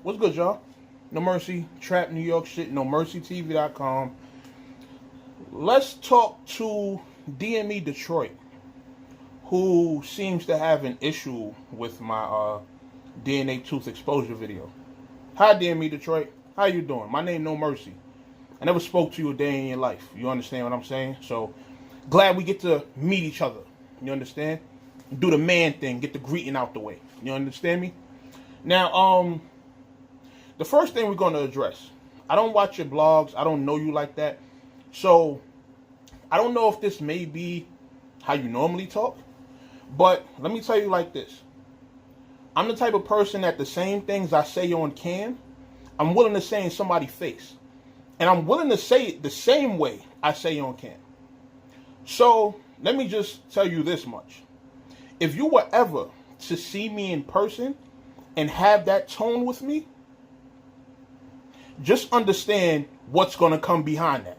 What's good, y'all? No Mercy, Trap New York shit, NoMercyTV.com. Let's talk to DME Detroit, who seems to have an issue with my DNA tooth exposure video. Hi, DME Detroit. How you doing? My name No Mercy. I never spoke to you a day in your life. You understand what I'm saying? So, glad we get to meet each other. You understand? Do the man thing. Get the greeting out the way. You understand me? Now, the first thing we're going to address. I don't watch your blogs. I don't know you like that. So, I don't know if this may be how you normally talk. But let me tell you like this. I'm the type of person that the same things I say on cam, I'm willing to say in somebody's face. And I'm willing to say it the same way I say on cam. So, let me just tell you this much. If you were ever to see me in person and have that tone with me, just understand what's going to come behind that.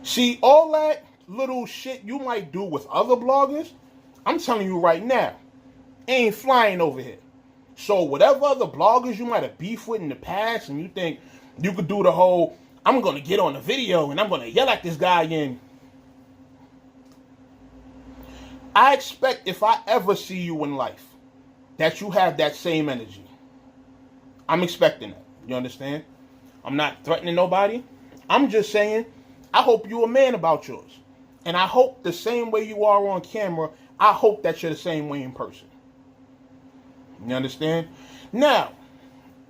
See, all that little shit you might do with other bloggers, I'm telling you right now, ain't flying over here. So whatever other bloggers you might have beefed with in the past and you think you could do the whole, I'm going to get on the video and I'm going to yell at this guy in. I expect if I ever see you in life, that you have that same energy. I'm expecting that. You understand? I'm not threatening nobody. I'm just saying, I hope you're a man about yours. And I hope the same way you are on camera, I hope that you're the same way in person. You understand? Now,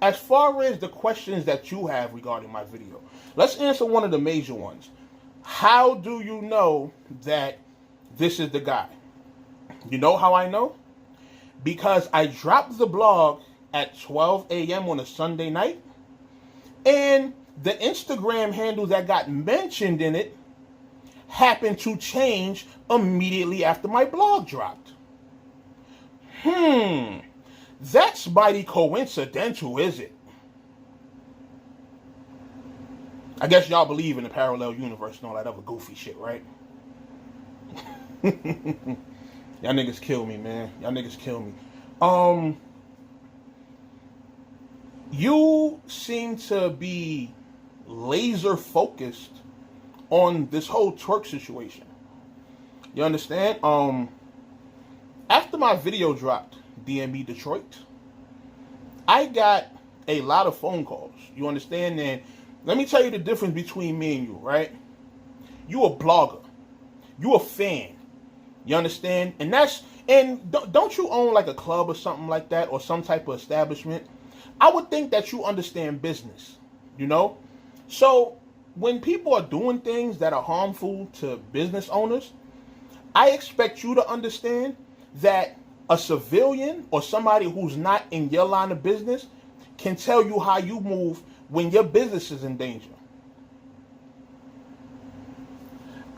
as far as the questions that you have regarding my video, let's answer one of the major ones. How do you know that this is the guy? You know how I know? Because I dropped the blog at 12 a.m. on a Sunday night, and the Instagram handle that got mentioned in it happened to change immediately after my blog dropped. That's mighty coincidental, is it? I guess y'all believe in the parallel universe and all that other goofy shit, right? Y'all niggas kill me, man. Y'all niggas kill me. You seem to be laser focused on this whole twerk situation. You understand? After my video dropped, DME Detroit, I got a lot of phone calls. You understand? And let me tell you the difference between me and you, right? You a blogger. You a fan. You understand? And don't you own like a club or something like that, or some type of establishment? I would think that you understand business, you know? So when people are doing things that are harmful to business owners, I expect you to understand that a civilian or somebody who's not in your line of business can tell you how you move when your business is in danger.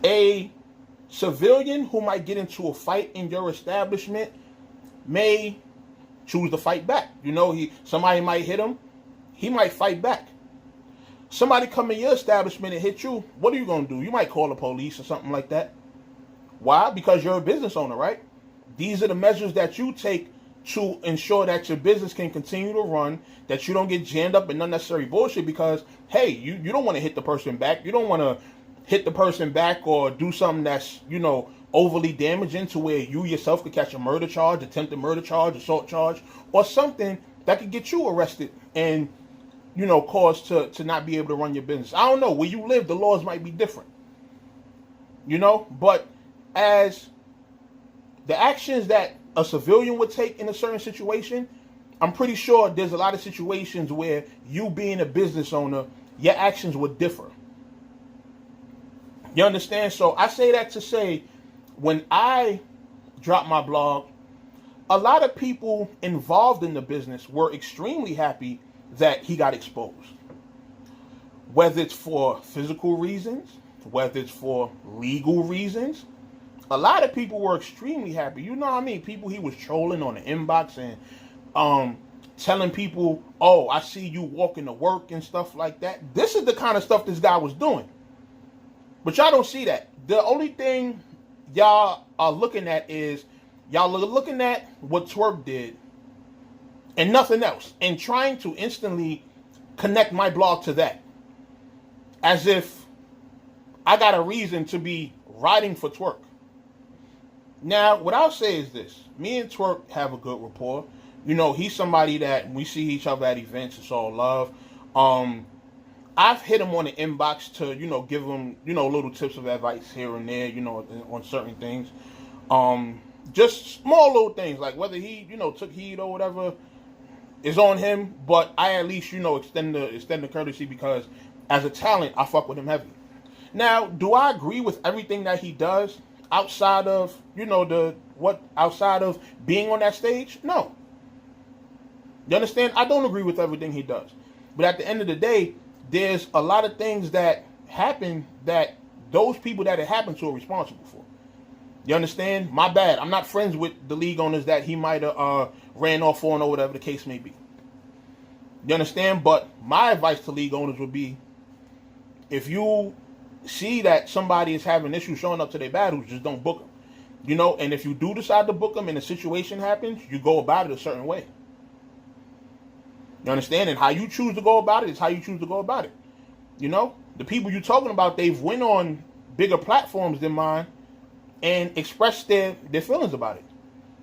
A civilian who might get into a fight in your establishment may choose to fight back. You know, somebody might hit him. He might fight back. Somebody come in your establishment and hit you. What are you going to do? You might call the police or something like that. Why? Because you're a business owner, right? These are the measures that you take to ensure that your business can continue to run, that you don't get jammed up in unnecessary bullshit because, hey, you don't want to hit the person back. You don't want to hit the person back or do something that's, overly damaging to where you yourself could catch a murder charge, attempted murder charge, assault charge, or something that could get you arrested and, cause to not be able to run your business. I don't know. Where you live, the laws might be different. But as the actions that a civilian would take in a certain situation, I'm pretty sure there's a lot of situations where you being a business owner, your actions would differ. You understand? So I say that to say, when I dropped my blog, a lot of people involved in the business were extremely happy that he got exposed. Whether it's for physical reasons, whether it's for legal reasons, a lot of people were extremely happy. You know what I mean? People he was trolling on the inbox and telling people, oh, I see you walking to work and stuff like that. This is the kind of stuff this guy was doing. But y'all don't see that. The only thing y'all are looking at is y'all are looking at what Twerk did and nothing else, and trying to instantly connect my blog to that, as if I got a reason to be riding for Twerk. Now, what I'll say is this. Me and Twerk have a good rapport. You know, he's somebody that we see each other at events. It's all love. I've hit him on the inbox to, you know, give him, you know, little tips of advice here and there, you know, on certain things. Just small little things, like whether he, you know, took heed or whatever is on him. But I at least, you know, extend the courtesy, because as a talent, I fuck with him heavy. Now, do I agree with everything that he does outside of, you know, outside of being on that stage? No. You understand? I don't agree with everything he does. But at the end of the day, there's a lot of things that happen that those people that it happened to are responsible for. You understand? My bad. I'm not friends with the league owners that he might have ran off on, or whatever the case may be. You understand? But my advice to league owners would be, if you see that somebody is having issues showing up to their battles, just don't book them. You know, and if you do decide to book them and a situation happens, you go about it a certain way. You understand? And how you choose to go about it is how you choose to go about it. You know, the people you're talking about, they've went on bigger platforms than mine and expressed their feelings about it.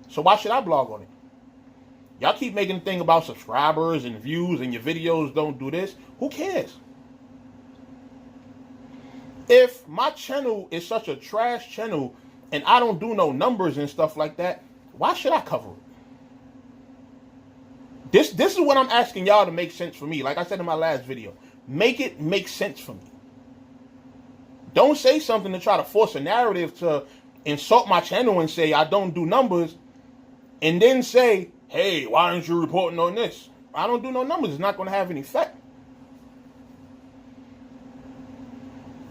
So why should I blog on it? Y'all keep making a thing about subscribers and views and your videos don't do this. Who cares? If my channel is such a trash channel and I don't do no numbers and stuff like that, why should I cover it? This is what I'm asking y'all to make sense for me. Like I said in my last video, make it make sense for me. Don't say something to try to force a narrative to insult my channel and say I don't do numbers, and then say, hey, why aren't you reporting on this? I don't do no numbers. It's not going to have any effect.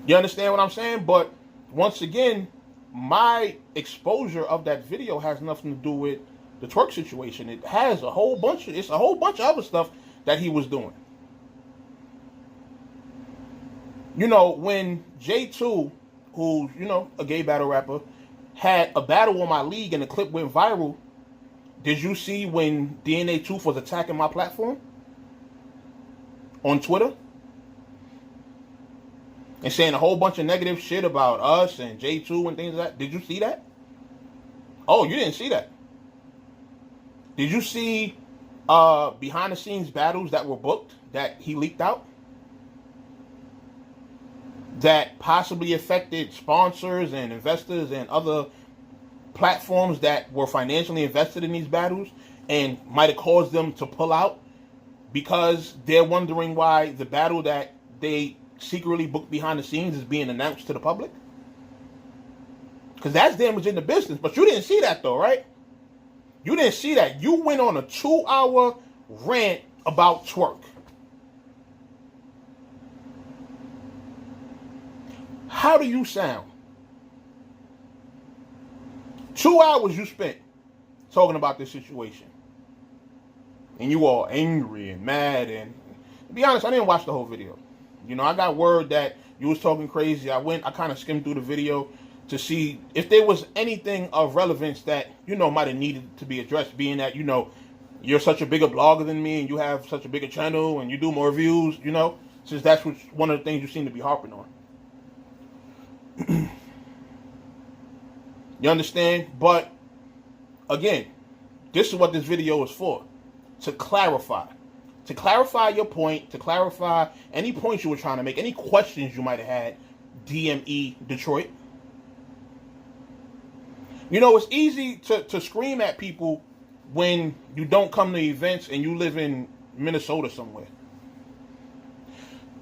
You understand what I'm saying? But once again, my exposure of that video has nothing to do with the Twerk situation. It has a whole bunch of other stuff that he was doing. You know, when J2, who's, you know, a gay battle rapper, had a battle on my league and the clip went viral, did you see when DNA Truth was attacking my platform on Twitter and saying a whole bunch of negative shit about us and J2 and things like that? Did you see that? Oh, you didn't see that. Did you see behind the scenes battles that were booked that he leaked out, that possibly affected sponsors and investors and other platforms that were financially invested in these battles and might have caused them to pull out because they're wondering why the battle that they secretly booked behind the scenes is being announced to the public? Because that's damaging the business. But you didn't see that though, right? You didn't see that. You went on a 2-hour rant about Twerk. How do you sound? 2 hours you spent talking about this situation. And you all angry and mad. And to be honest, I didn't watch the whole video. You know, I got word that you was talking crazy. I kind of skimmed through the video to see if there was anything of relevance that, you know, might have needed to be addressed, being that, you know, you're such a bigger blogger than me and you have such a bigger channel and you do more views, you know, since that's one of the things you seem to be harping on. You understand? But again, this is what this video is for. To clarify. To clarify your point, to clarify any points you were trying to make, any questions you might have had, DME Detroit. You know, it's easy to scream at people when you don't come to events and you live in Minnesota somewhere.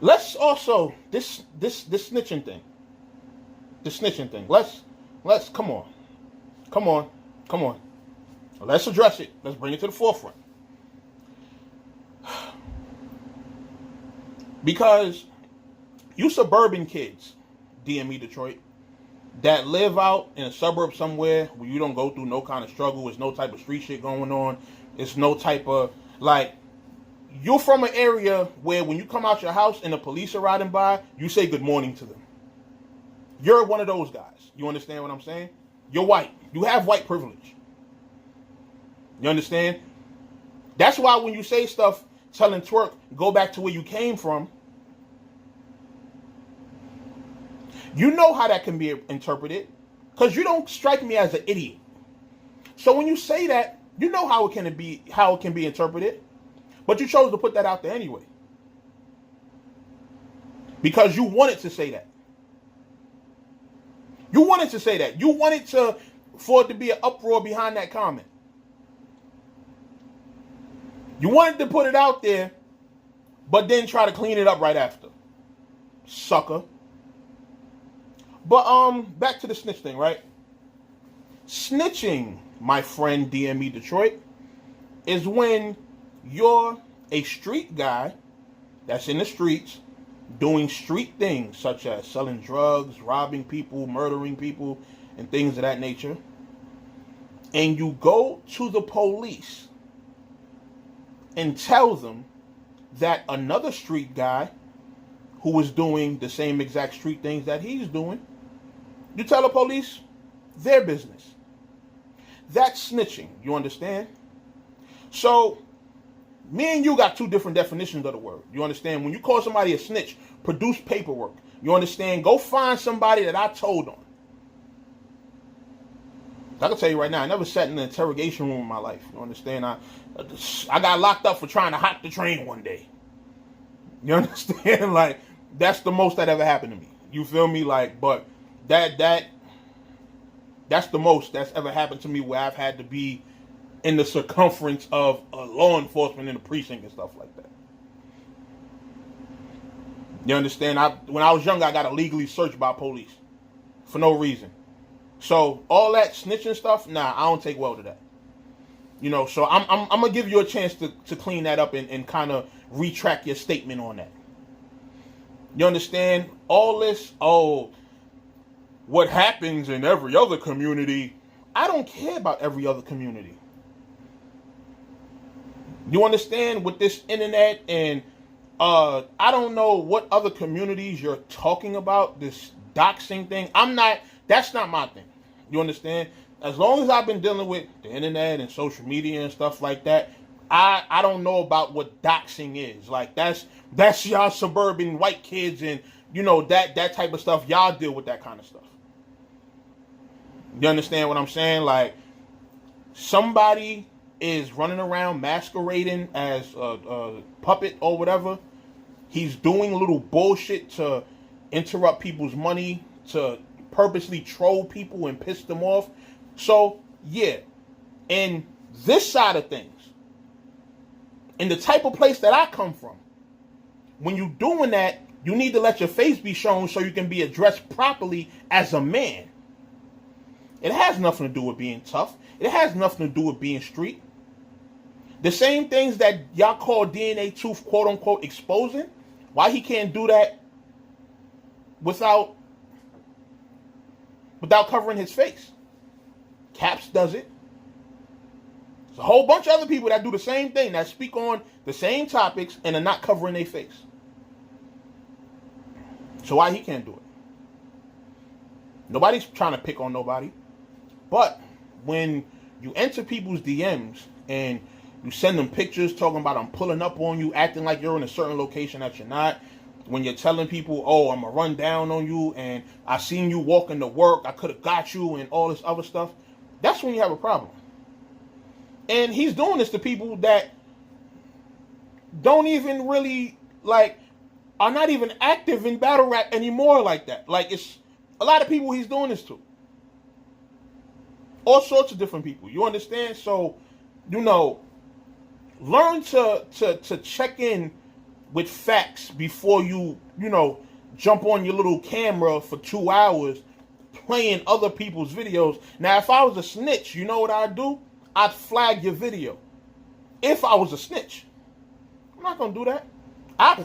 Let's also, this snitching thing. The snitching thing. Let's come on. Let's address it. Let's bring it to the forefront. Because you suburban kids, DME Detroit, that live out in a suburb somewhere where you don't go through no kind of struggle, there's no type of street shit going on, it's no type of, like, you're from an area where when you come out your house and the police are riding by, you say good morning to them. You're one of those guys. You understand what I'm saying? You're white. You have white privilege. You understand? That's why when you say stuff telling twerk, go back to where you came from, you know how that can be interpreted, because you don't strike me as an idiot. So when you say that, you know how it can be interpreted, but you chose to put that out there anyway, because you wanted to say that. You wanted to say that. You wanted for it to be an uproar behind that comment. You wanted to put it out there, but then try to clean it up right after. Sucker. But back to the snitch thing, right? Snitching, my friend DME Detroit, is when you're a street guy that's in the streets doing street things such as selling drugs, robbing people, murdering people, and things of that nature. And you go to the police and tell them that another street guy who was doing the same exact street things that he's doing, you tell the police their business. That's snitching, you understand? So, me and you got two different definitions of the word. You understand? When you call somebody a snitch, produce paperwork. You understand? Go find somebody that I told on. I can tell you right now, I never sat in an interrogation room in my life. You understand? I got locked up for trying to hop the train one day. You understand? Like, that's the most that ever happened to me. You feel me? Like, but that's the most that's ever happened to me where I've had to be in the circumference of law enforcement in the precinct and stuff like that. You understand? When I was younger, I got illegally searched by police for no reason. So all that snitching stuff, nah, I don't take well to that. You know, so I'm gonna give you a chance to clean that up and kind of retract your statement on that. You understand? All this, what happens in every other community, I don't care about every other community. You understand? With this internet and I don't know what other communities you're talking about, this doxing thing. That's not my thing. You understand? As long as I've been dealing with the internet and social media and stuff like that, I don't know about what doxing is. Like, that's y'all suburban white kids and, you know, that type of stuff. Y'all deal with that kind of stuff. You understand what I'm saying? Like, somebody is running around masquerading as a puppet or whatever. He's doing little bullshit to interrupt people's money, to purposely troll people and piss them off. So, yeah, in this side of things, in the type of place that I come from, when you're doing that, you need to let your face be shown so you can be addressed properly as a man. It has nothing to do with being tough. It has nothing to do with being street. The same things that y'all call DNA Truth, quote unquote, exposing, why he can't do that without covering his face. Caps does it. There's a whole bunch of other people that do the same thing, that speak on the same topics and are not covering their face. So why he can't do it? Nobody's trying to pick on nobody. But when you enter people's DMs and you send them pictures talking about I'm pulling up on you, acting like you're in a certain location that you're not, when you're telling people, I'm going to run down on you and I seen you walking to work, I could have got you and all this other stuff, that's when you have a problem. And he's doing this to people that don't even really, are not even active in battle rap anymore like that. Like, it's a lot of people he's doing this to. All sorts of different people. You understand? So, learn to check in with facts before you jump on your little camera for 2 hours playing other people's videos. Now, if I was a snitch, you know what I'd do? I'd flag your video. If I was a snitch. I'm not going to do that. I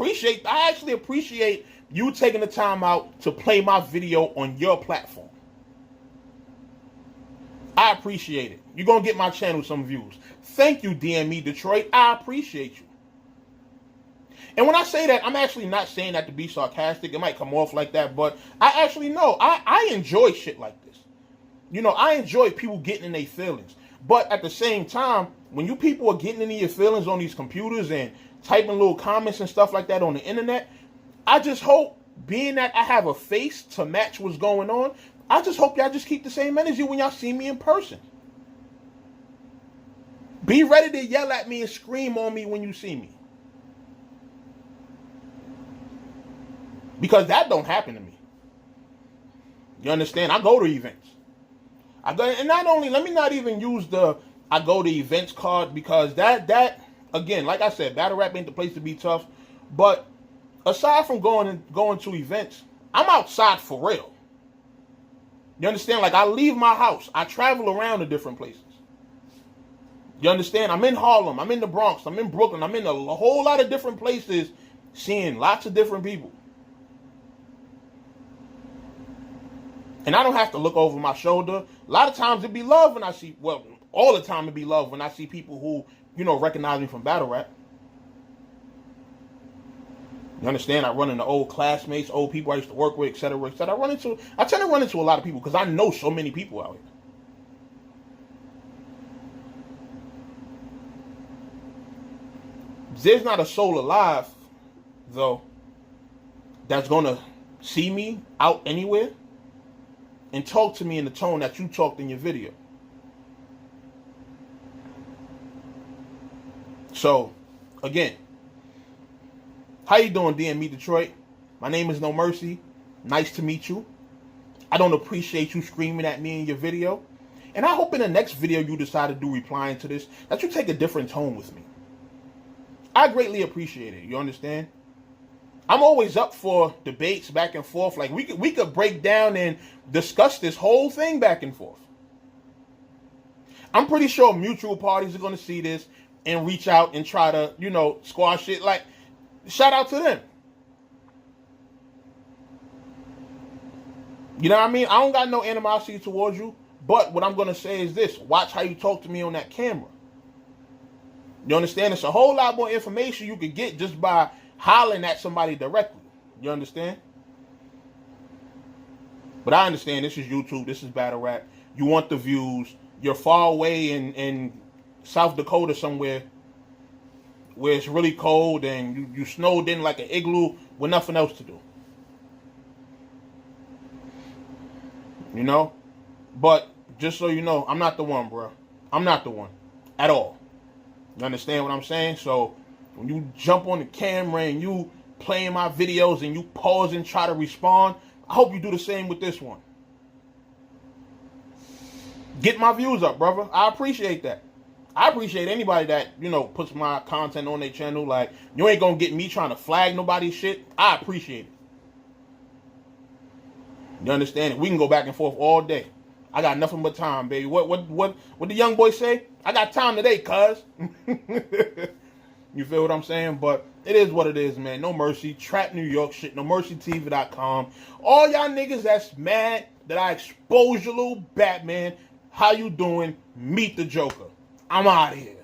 actually appreciate you taking the time out to play my video on your platform. I appreciate it. You're going to get my channel some views. Thank you, DME Detroit. I appreciate you. And when I say that, I'm actually not saying that to be sarcastic. It might come off like that, but I actually know. I enjoy shit like this. I enjoy people getting in their feelings. But at the same time, when you people are getting into your feelings on these computers and typing little comments and stuff like that on the internet, I just hope, being that I have a face to match what's going on, I just hope y'all just keep the same energy when y'all see me in person. Be ready to yell at me and scream on me when you see me. Because that don't happen to me. You understand? I go to events. And not only, let me not even use the I go to events card, because that again, like I said, battle rap ain't the place to be tough. But aside from going to events, I'm outside for real. You understand? Like, I leave my house. I travel around to different places. You understand? I'm in Harlem. I'm in the Bronx. I'm in Brooklyn. I'm in a whole lot of different places, seeing lots of different people. And I don't have to look over my shoulder. A lot of times it be love when I see, well, all the time it be love when I see people who, recognize me from battle rap. You understand? I run into old classmates, old people I used to work with, etc., etc. I tend to run into a lot of people because I know so many people out here. There's not a soul alive, though, that's going to see me out anywhere and talk to me in the tone that you talked in your video. So, again, how you doing, DME Detroit? My name is No Mercy. Nice to meet you. I don't appreciate you screaming at me in your video. And I hope in the next video you decide to do replying to this, that you take a different tone with me. I greatly appreciate it. You understand? I'm always up for debates back and forth. Like, we could break down and discuss this whole thing back and forth. I'm pretty sure mutual parties are going to see this and reach out and try to, squash it. Like, shout out to them. You know what I mean? I don't got no animosity towards you. But what I'm going to say is this. Watch how you talk to me on that camera. You understand? It's a whole lot more information you could get just by hollering at somebody directly. You understand? But I understand this is YouTube. This is battle rap. You want the views. You're far away in South Dakota somewhere where it's really cold and you snowed in like an igloo with nothing else to do. But just so you know, I'm not the one, bro. I'm not the one at all. You understand what I'm saying? So when you jump on the camera and you playing my videos and you pause and try to respond, I hope you do the same with this one. Get my views up, brother. I appreciate that. I appreciate anybody that, puts my content on their channel. Like, you ain't gonna get me trying to flag nobody's shit. I appreciate it. You understand it? We can go back and forth all day. I got nothing but time, baby. What the young boy say? I got time today, cuz. You feel what I'm saying? But it is what it is, man. No mercy. Trap New York shit. NoMercyTV.com. All y'all niggas that's mad that I exposed your little Batman, how you doing? Meet the Joker. I'm out of here.